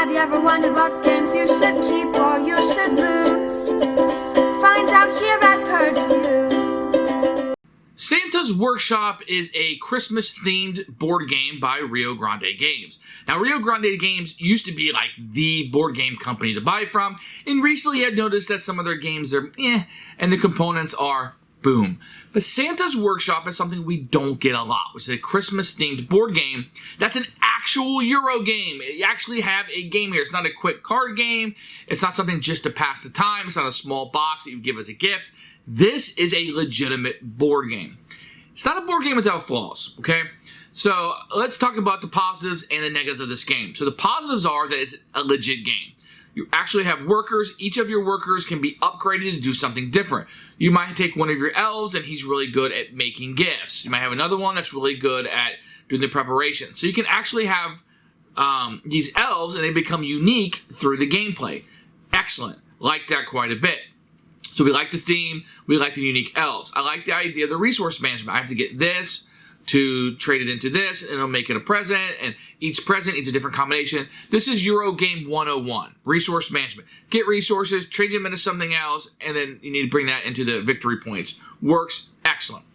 Have you ever wondered what games you should keep or you should lose? Find out here at Purge Reviews. Santa's Workshop is a Christmas-themed board game by Rio Grande Games. Now, Rio Grande Games used to be like the board game company to buy from, and recently I've noticed that some of their games are and the components are boom. But Santa's Workshop is something we don't get a lot, which is a Christmas-themed board game that's an actual Euro game. You actually have a game here. It's not a quick card game. It's not something just to pass the time. It's not a small box that you give as a gift. This is a legitimate board game. It's not a board game without flaws, okay? So let's talk about the positives and the negatives of this game. So the positives are that it's a legit game. You actually have workers. Each of your workers can be upgraded to do something different. You might take one of your elves and he's really good at making gifts. You might have another one that's really good at doing the preparation. So you can actually have these elves and they become unique through the gameplay. Excellent. Like that quite a bit. So we like the theme. We like the unique elves. I like the idea of the resource management. I have to get this to trade it into this, and it'll make it a present, and each present needs a different combination. This is Euro Game 101, resource management. Get resources, trade them into something else, and then you need to bring that into the victory points. Works excellent.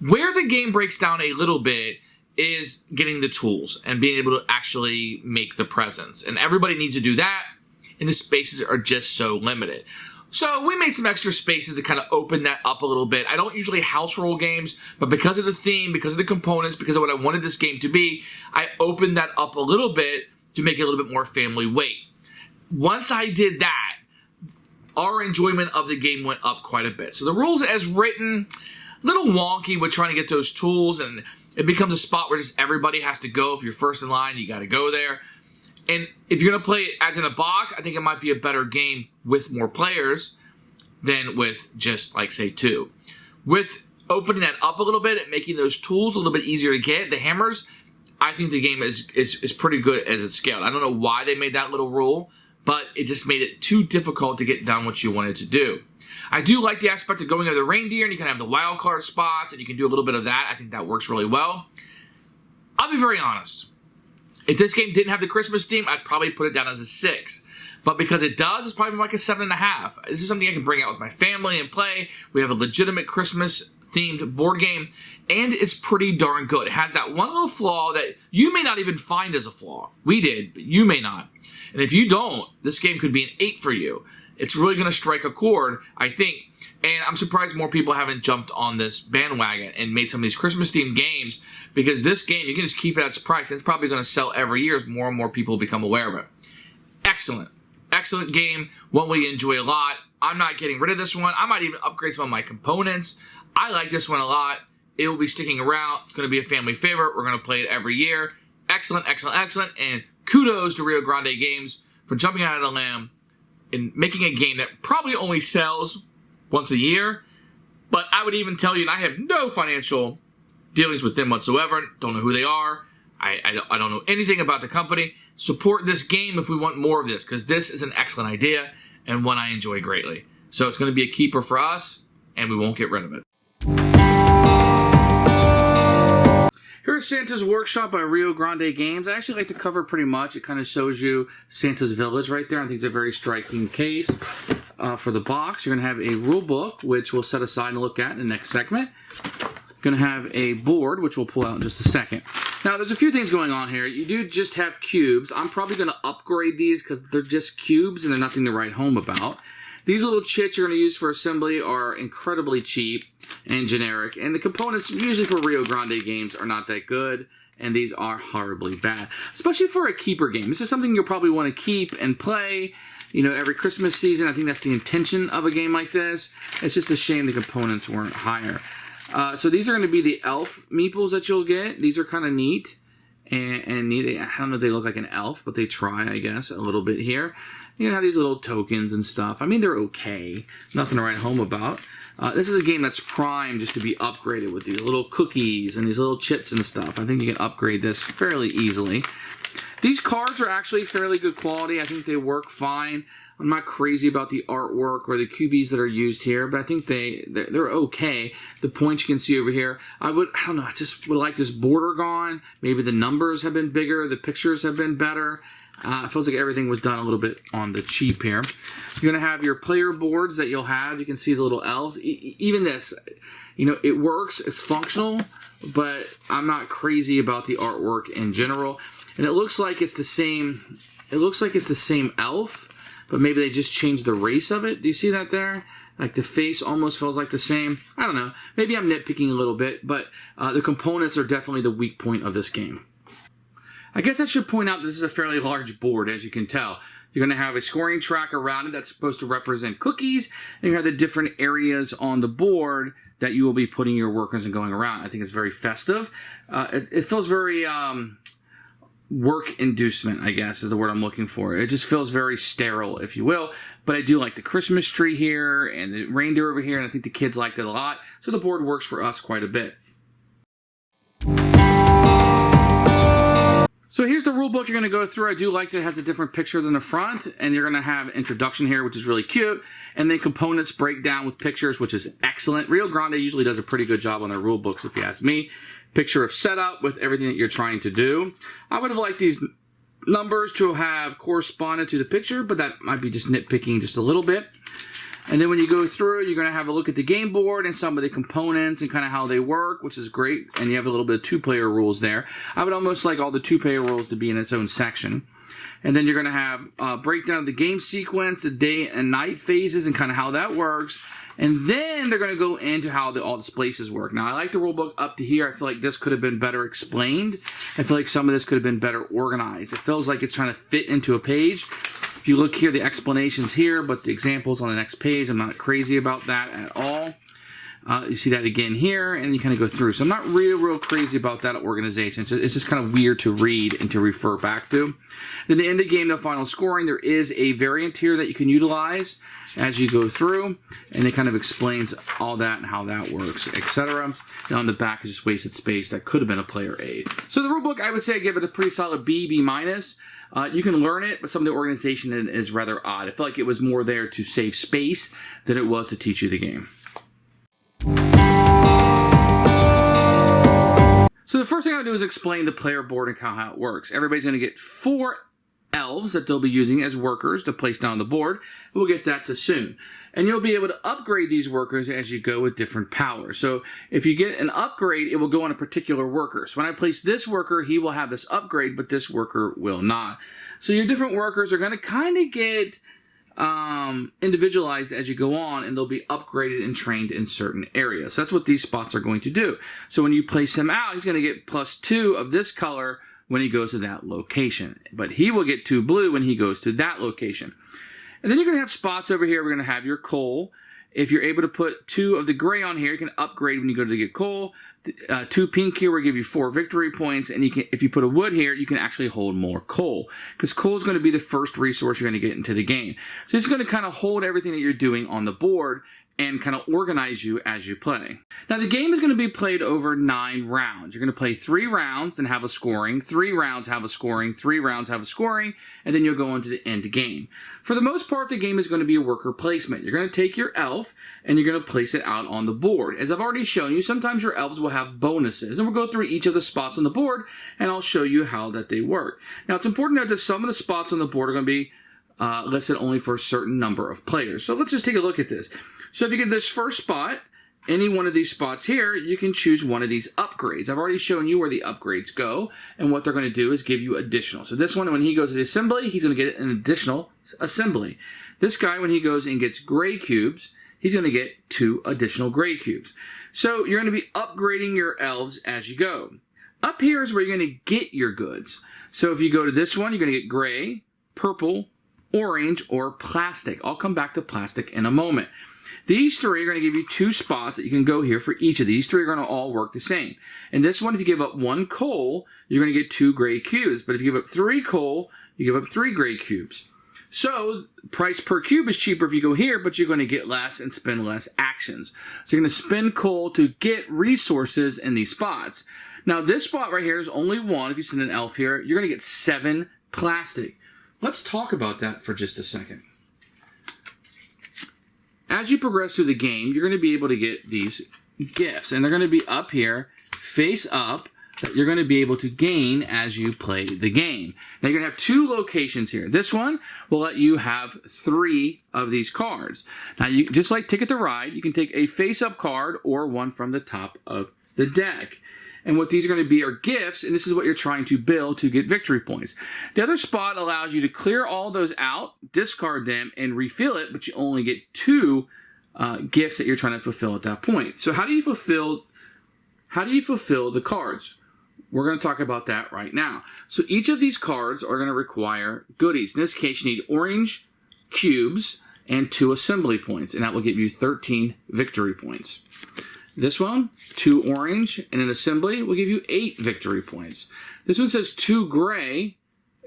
Where the game breaks down a little bit is getting the tools and being able to actually make the presents. And everybody needs to do that, and the spaces are just so limited. So we made some extra spaces to kind of open that up a little bit. I don't usually house roll games, but because of the theme, because of the components, because of what I wanted this game to be, I opened that up a little bit to make it a little bit more family weight. Once I did that, our enjoyment of the game went up quite a bit. So the rules as written, a little wonky with trying to get those tools, and it becomes a spot where just everybody has to go. If you're first in line, you got to go there. And if you're going to play it as in a box, I think it might be a better game with more players than with just, like, say, 2. With opening that up a little bit and making those tools a little bit easier to get, the hammers, I think the game is pretty good as it's scaled. I don't know why they made that little rule, but it just made it too difficult to get done what you wanted to do. I do like the aspect of going over the reindeer, and you can have the wild card spots, and you can do a little bit of that. I think that works really well. I'll be very honest. If this game didn't have the Christmas theme, I'd probably put it down as a 6. But because it does, it's probably like a 7.5. This is something I can bring out with my family and play. We have a legitimate Christmas-themed board game, and it's pretty darn good. It has that one little flaw that you may not even find as a flaw. We did, but you may not. And if you don't, this game could be an 8 for you. It's really going to strike a chord, I think. And I'm surprised more people haven't jumped on this bandwagon and made some of these Christmas-themed games, because this game, you can just keep it at its price. It's probably going to sell every year as more and more people become aware of it. Excellent. Excellent game. One we enjoy a lot. I'm not getting rid of this one. I might even upgrade some of my components. I like this one a lot. It will be sticking around. It's going to be a family favorite. We're going to play it every year. Excellent, excellent, excellent. And kudos to Rio Grande Games for jumping out of the limb and making a game that probably only sells once a year. But I would even tell you, and I have no financial dealings with them whatsoever. Don't know who they are. I don't know anything about the company. Support this game if we want more of this, because this is an excellent idea and one I enjoy greatly. So it's going to be a keeper for us, and we won't get rid of it. Here's Santa's Workshop by Rio Grande Games. I actually like the cover pretty much. It kind of shows you Santa's village right there. I think it's a very striking case. For the box, you're going to have a rule book, which we'll set aside and look at in the next segment. You're going to have a board, which we'll pull out in just a second. Now, there's a few things going on here. You do just have cubes. I'm probably going to upgrade these because they're just cubes and they're nothing to write home about. These little chits you're going to use for assembly are incredibly cheap and generic. And the components, usually for Rio Grande Games, are not that good. And these are horribly bad. Especially for a keeper game. This is something you'll probably want to keep and play, you know, every Christmas season. I think that's the intention of a game like this. It's just a shame the components weren't higher. So these are going to be the elf meeples that you'll get. These are kind of neat and neat. I don't know if they look like an elf, but they try, I guess, a little bit here. You know, have these little tokens and stuff. I mean, they're okay. Nothing to write home about. This is a game that's primed just to be upgraded with these little cookies and these little chits and stuff. I think you can upgrade this fairly easily. These cards are actually fairly good quality. I think they work fine. I'm not crazy about the artwork or the cubies that are used here, but I think they're okay. The points you can see over here, I don't know, I just would like this border gone. Maybe the numbers have been bigger, the pictures have been better. It feels like everything was done a little bit on the cheap here. You're going to have your player boards that you'll have. You can see the little elves. Even this, you know, it works. It's functional, but I'm not crazy about the artwork in general. And it looks like it's the same. It looks like it's the same elf, but maybe they just changed the race of it. Do you see that there? Like the face almost feels like the same. I don't know. Maybe I'm nitpicking a little bit, but the components are definitely the weak point of this game. I guess I should point out this is a fairly large board, as you can tell. You're going to have a scoring track around it that's supposed to represent cookies, and you have the different areas on the board that you will be putting your workers and going around. I think it's very festive. It feels very work inducement, I guess, is the word I'm looking for. It just feels very sterile, if you will. But I do like the Christmas tree here and the reindeer over here, and I think the kids liked it a lot. So the board works for us quite a bit. So here's the rule book you're going to go through. I do like that it has a different picture than the front, and you're going to have introduction here, which is really cute, and then components breakdown with pictures, which is excellent. Rio Grande usually does a pretty good job on their rule books, if you ask me. Picture of setup with everything that you're trying to do. I would have liked these numbers to have corresponded to the picture, but that might be just nitpicking just a little bit. And then when you go through, you're going to have a look at the game board and some of the components and kind of how they work, which is great. And you have a little bit of two-player rules there. I would almost like all the two-player rules to be in its own section. And then you're going to have a breakdown of the game sequence, the day and night phases, and kind of how that works. And then they're going to go into how all the places work. Now, I like the rulebook up to here. I feel like this could have been better explained. I feel like some of this could have been better organized. It feels like it's trying to fit into a page. If you look here, the explanation's here, but the examples on the next page, I'm not crazy about that at all. You see that again here, and you kind of go through. So I'm not real crazy about that organization. It's just kind of weird to read and to refer back to. Then the end of game, the final scoring, there is a variant here that you can utilize as you go through, and it kind of explains all that and how that works, etc. Now on the back is just wasted space. That could have been a player aid. So the rulebook, I would say I give it a pretty solid B, B-. You can learn it, but some of the organization is rather odd. I feel like it was more there to save space than it was to teach you the game. So the first thing I'll do is explain the player board and how it works. Everybody's going to get 4 elves that they'll be using as workers to place down the board. We'll get that to soon. And you'll be able to upgrade these workers as you go with different powers. So if you get an upgrade, it will go on a particular worker. So when I place this worker, he will have this upgrade, but this worker will not. So your different workers are going to kind of get individualized as you go on, and they'll be upgraded and trained in certain areas. So that's what these spots are going to do. So when you place him out, he's going to get +2 of this color when he goes to that location. But he will get 2 blue when he goes to that location. And then you're going to have spots over here. We're going to have your coal. If you're able to put 2 of the gray on here, you can upgrade when you go to get coal. 2 pink here will give you 4 victory points, and you can, if you put a wood here, you can actually hold more coal, because coal is going to be the first resource you're going to get into the game. So it's going to kind of hold everything that you're doing on the board and kind of organize you as you play. Now the game is going to be played over 9 rounds. You're going to play 3 rounds and have a scoring, 3 rounds have a scoring, 3 rounds have a scoring, and then you'll go into the end game. For the most part, the game is going to be a worker placement. You're going to take your elf and you're going to place it out on the board. As I've already shown you, sometimes your elves will have bonuses, and we'll go through each of the spots on the board and I'll show you how that they work. Now it's important to note that some of the spots on the board are going to be listed only for a certain number of players. So let's just take a look at this. So if you get this first spot, any one of these spots here, you can choose one of these upgrades. I've already shown you where the upgrades go, and what they're going to do is give you additional. So this one, when he goes to the assembly, he's going to get an additional assembly. This guy, when he goes and gets gray cubes, he's going to get 2 additional gray cubes. So you're going to be upgrading your elves as you go. Up here is where you're going to get your goods. So if you go to this one, you're going to get gray, purple, orange, or plastic. I'll come back to plastic in a moment. These 3 are going to give you 2 spots that you can go here for each of these. 3 are going to all work the same. In this one, if you give up 1 coal, you're going to get 2 gray cubes. But if you give up 3 coal, you give up 3 gray cubes. So price per cube is cheaper if you go here, but you're going to get less and spend less actions. So you're going to spend coal to get resources in these spots. Now this spot right here is only 1. If you send an elf here, you're going to get 7 plastic. Let's talk about that for just a second. As you progress through the game, you're going to be able to get these gifts, and they're going to be up here, face up, that you're going to be able to gain as you play the game. Now you're going to have 2 locations here. This one will let you have 3 of these cards. Now you just like Ticket to Ride, you can take a face-up card or one from the top of the deck. And what these are going to be are gifts, and this is what you're trying to build to get victory points. The other spot allows you to clear all those out, discard them, and refill it, but you only get 2 gifts that you're trying to fulfill at that point. So how do you fulfill the cards? We're going to talk about that right now. So each of these cards are going to require goodies. In this case, you need orange cubes and 2 assembly points, and that will give you 13 victory points. This one, 2 orange and an assembly will give you 8 victory points. This one says 2 gray,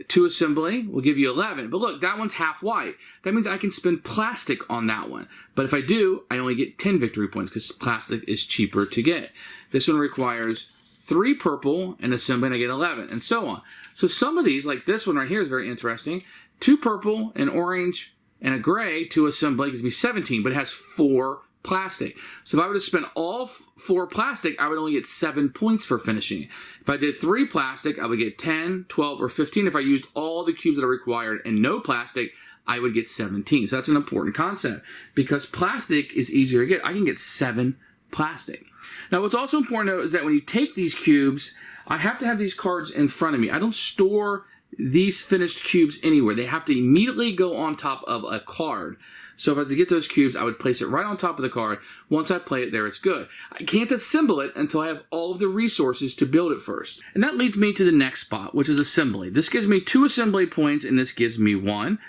2 assembly will give you 11. But look, that one's half white. That means I can spend plastic on that one. But if I do, I only get 10 victory points because plastic is cheaper to get. This one requires 3 purple and assembly, and I get 11, and so on. So some of these, like this one right here, is very interesting. 2 purple, an orange, and a gray, 2 assembly gives me 17, but it has 4 plastic. So if I were to spend all 4 plastic, I would only get 7 points for finishing. If I did 3 plastic, I would get 10, 12, or 15. If I used all the cubes that are required and no plastic, I would get 17. So that's an important concept because plastic is easier to get. I can get 7 plastic. Now, what's also important to note is that when you take these cubes, I have to have these cards in front of me. I don't store these finished cubes anywhere. They have to immediately go on top of a card. So if I was to get those cubes, I would place it right on top of the card. Once I play it there, it's good. I can't assemble it until I have all of the resources to build it first. And that leads me to the next spot, which is assembly. This gives me 2 assembly points, and this gives me 1,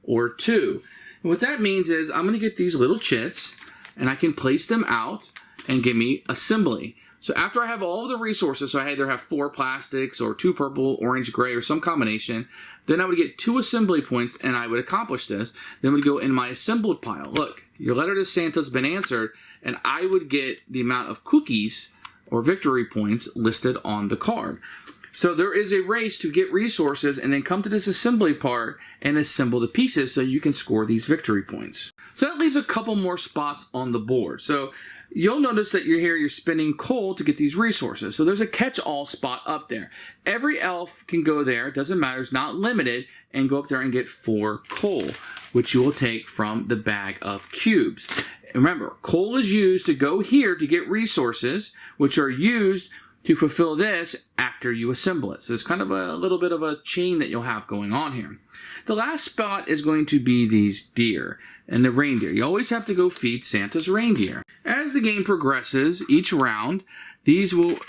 or 2. And what that means is I'm going to get these little chits, and I can place them out and give me assembly. So after I have all of the resources, so I either have 4 plastics or 2 purple, orange, gray, or some combination, then I would get 2 assembly points and I would accomplish this. Then would go in my assembled pile. Look, your letter to Santa's been answered, and I would get the amount of cookies or victory points listed on the card. So there is a race to get resources and then come to this assembly part and assemble the pieces so you can score these victory points. So that leaves a couple more spots on the board. So you'll notice that you're spending coal to get these resources. So there's a catch-all spot up there. Every elf can go there, it doesn't matter, it's not limited, and go up there and get 4 coal, which you will take from the bag of cubes. And remember, coal is used to go here to get resources, which are used to fulfill this after you assemble it. So it's kind of a little bit of a chain that you'll have going on here. The last spot is going to be these deer and the reindeer. You always have to go feed Santa's reindeer. As the game progresses, each round, you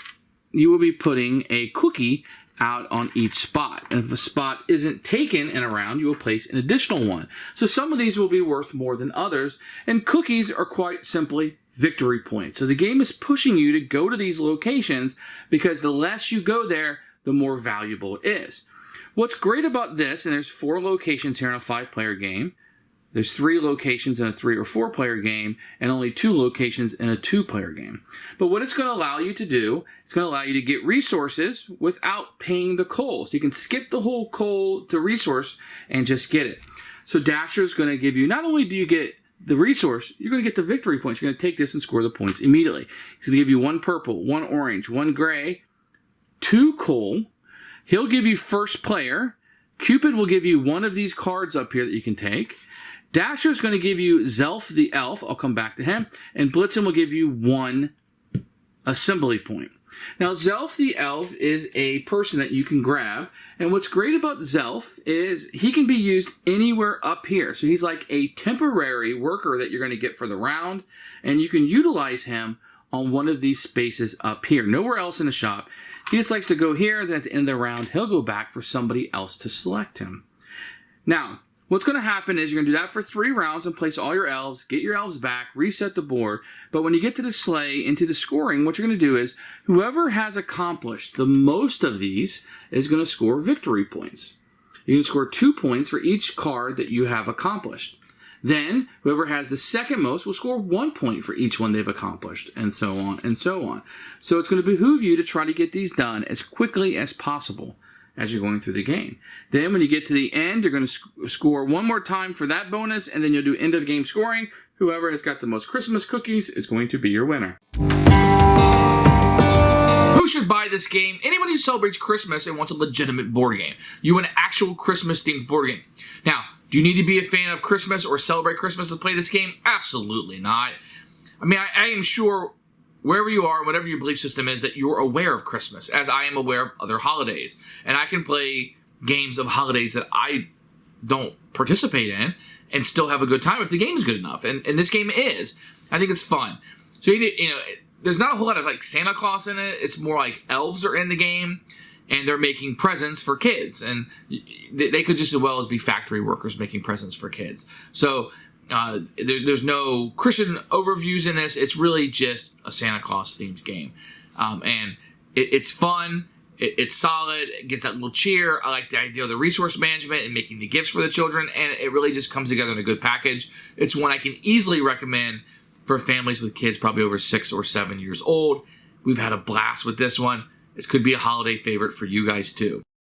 will be putting a cookie out on each spot. And if a spot isn't taken in a round, you will place an additional one. So some of these will be worth more than others, and cookies are quite simply victory points. So the game is pushing you to go to these locations because the less you go there, the more valuable it is. What's great about this, and there's 4 locations here in a 5-player game, there's 3 locations in a 3 or 4-player game, and only 2 locations in a 2-player game. But what it's going to allow you to do, it's going to allow you to get resources without paying the coal. So you can skip the whole coal to resource and just get it. So Dasher is going to give you, not only do you get the resource, you're going to get the victory points. You're going to take this and score the points immediately. He's going to give you 1 purple, 1 orange, 1 gray, 2 coal. He'll give you first player. Cupid will give you 1 of these cards up here that you can take. Dasher's going to give you Zelf the elf. I'll come back to him. And Blitzen will give you 1 assembly point. Now, Zelf the elf is a person that you can grab. And what's great about Zelf is he can be used anywhere up here. So he's like a temporary worker that you're going to get for the round. And you can utilize him on one of these spaces up here. Nowhere else in the shop. He just likes to go here, then at the end of the round, he'll go back for somebody else to select him. Now, what's going to happen is you're going to do that for 3 rounds and place all your elves, get your elves back, reset the board. But when you get to the sleigh, into the scoring, what you're going to do is whoever has accomplished the most of these is going to score victory points. You can score 2 points for each card that you have accomplished. Then, whoever has the second most will score 1 point for each one they've accomplished, and so on and so on. So it's going to behoove you to try to get these done as quickly as possible as you're going through the game. Then when you get to the end, you're going to score 1 more time for that bonus, and then you'll do end of game scoring. Whoever has got the most Christmas cookies is going to be your winner. Who who should buy this game? Anyone who celebrates Christmas and wants a legitimate board game. You want an actual Christmas-themed board game. Now, do you need to be a fan of Christmas or celebrate Christmas to play this game? Absolutely not. I mean, I am sure wherever you are, whatever your belief system is, that you're aware of Christmas, as I am aware of other holidays. And I can play games of holidays that I don't participate in and still have a good time if the game is good enough. And this game is. I think it's fun. So, there's not a whole lot of like Santa Claus in it. It's more like elves are in the game and they're making presents for kids. And they could just as well as be factory workers making presents for kids. So there's no Christian overviews in this. It's really just a Santa Claus themed game. And it's fun. It's solid. It gets that little cheer. I like the idea of the resource management and making the gifts for the children. And it really just comes together in a good package. It's one I can easily recommend for families with kids probably over 6 or 7 years old. We've had a blast with this one. This could be a holiday favorite for you guys too.